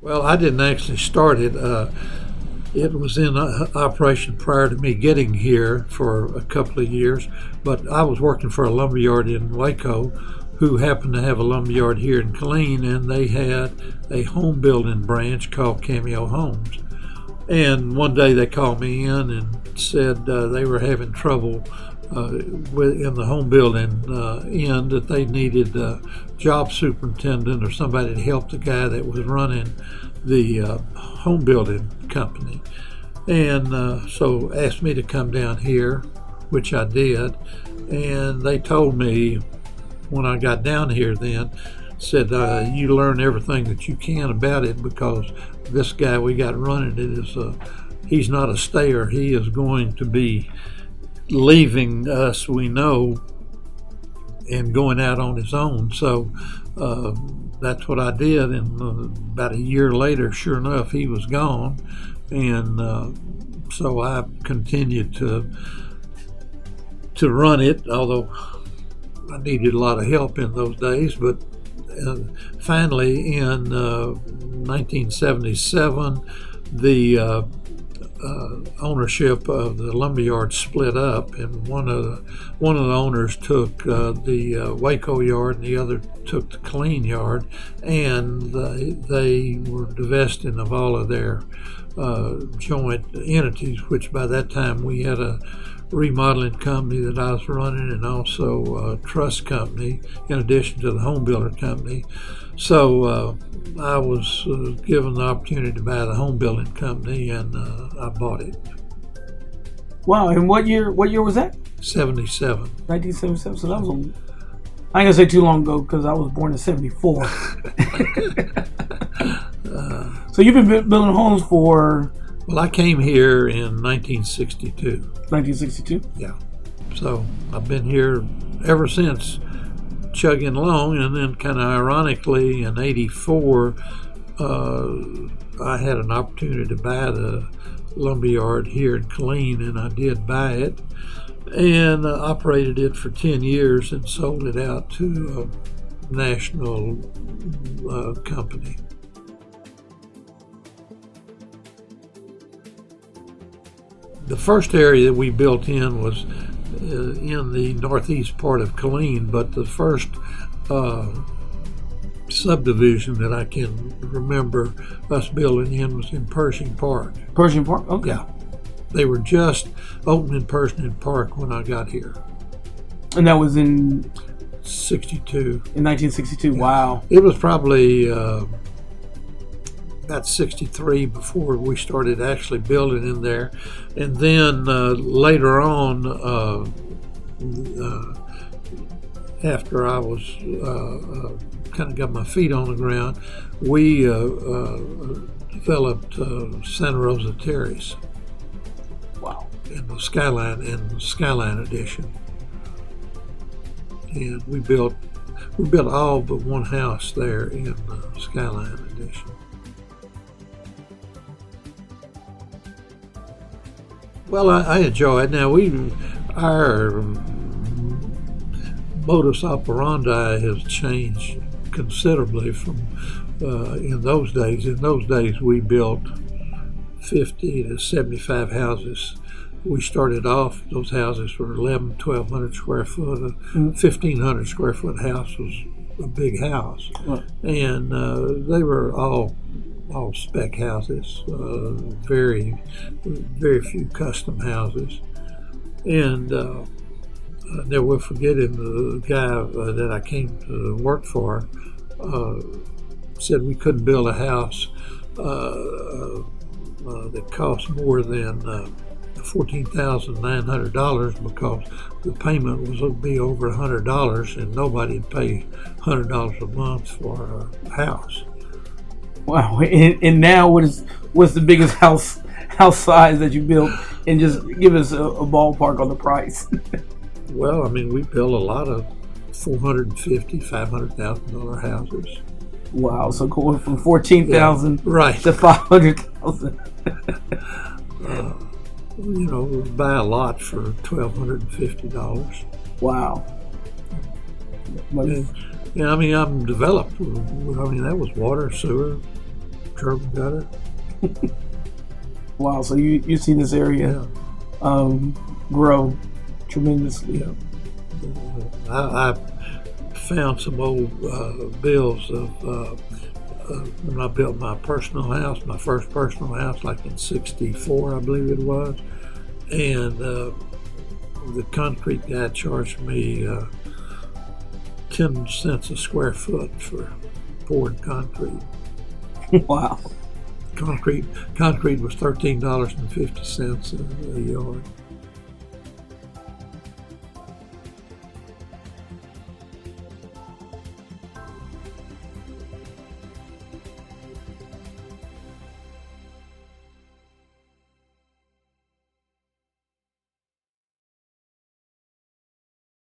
Well, I didn't actually start it. It was in operation prior to me getting here for a couple of years, but I was working for a lumberyard in Waco who happened to have a lumberyard here in Killeen, and they had a home building branch called Cameo Homes. And one day they called me in and said they were having trouble in the home building end, that they needed a job superintendent or somebody to help the guy that was running the home building company. And so asked me to come down here, which I did. And they told me when I got down here then, said you learn everything that you can about it, because this guy we got running it is he's not a stayer. He is going to be leaving us, we know, and going out on his own. So that's what I did, and about a year later, sure enough, he was gone. And so I continued to run it, although I needed a lot of help in those days. But finally in 1977, the ownership of the lumberyard split up, and one of the owners took the Waco yard, and the other took the Killeen yard, and they were divesting of all of their joint entities, which by that time we had a remodeling company that I was running, and also a trust company in addition to the home builder company. So I was given the opportunity to buy the home building company, and I bought it. Wow! And what year was that? 77. 1977. So that was I ain't gonna say too long ago, because I was born in 74. So you've been building homes for? Well, I came here in 1962. 1962? Yeah. So I've been here ever since, chugging along. And then kind of ironically in 84, I had an opportunity to buy the lumberyard here in Killeen, and I did buy it and operated it for 10 years and sold it out to a national company. The first area that we built in was in the northeast part of Killeen, but the first subdivision that I can remember us building in was in Pershing Park. Pershing Park? Okay. Yeah. They were just opening Pershing Park when I got here. And that was in? 62. In 1962, yeah. Wow. It was probably about 63 before we started actually building in there. And then later on, after I was kind of got my feet on the ground, we developed Santa Rosa Terrace. Wow. And the Skyline Edition. And we built all but one house there in the Skyline Edition. Well, I enjoy it. Now, our modus operandi has changed considerably from in those days. In those days, we built 50 to 75 houses. We started off, those houses were 1,200 square foot. A 1,500 square foot house was a big house. Right. And they were all spec houses, very few custom houses. And I never will forget him, the guy that I came to work for said we couldn't build a house that cost more than $14,900 because the payment was going to be over $100, and nobody would pay $100 a month for a house. Wow! And now, what's the biggest house size that you built? And just give us a ballpark on the price. Well, I mean, we built a lot of $450,000, $500,000 houses. Wow! So going from 14,000 right to 500,000. We buy a lot for $1,250. Wow! And, I mean, I'm developed. I mean, that was water, sewer, Curb and gutter. Wow. So you've seen this area grow tremendously. Yeah. I found some old bills of when I built my personal house, my first personal house, like in '64, I believe it was, and the concrete guy charged me 10 cents a square foot for poured concrete. Wow. Concrete was $13.50 a yard.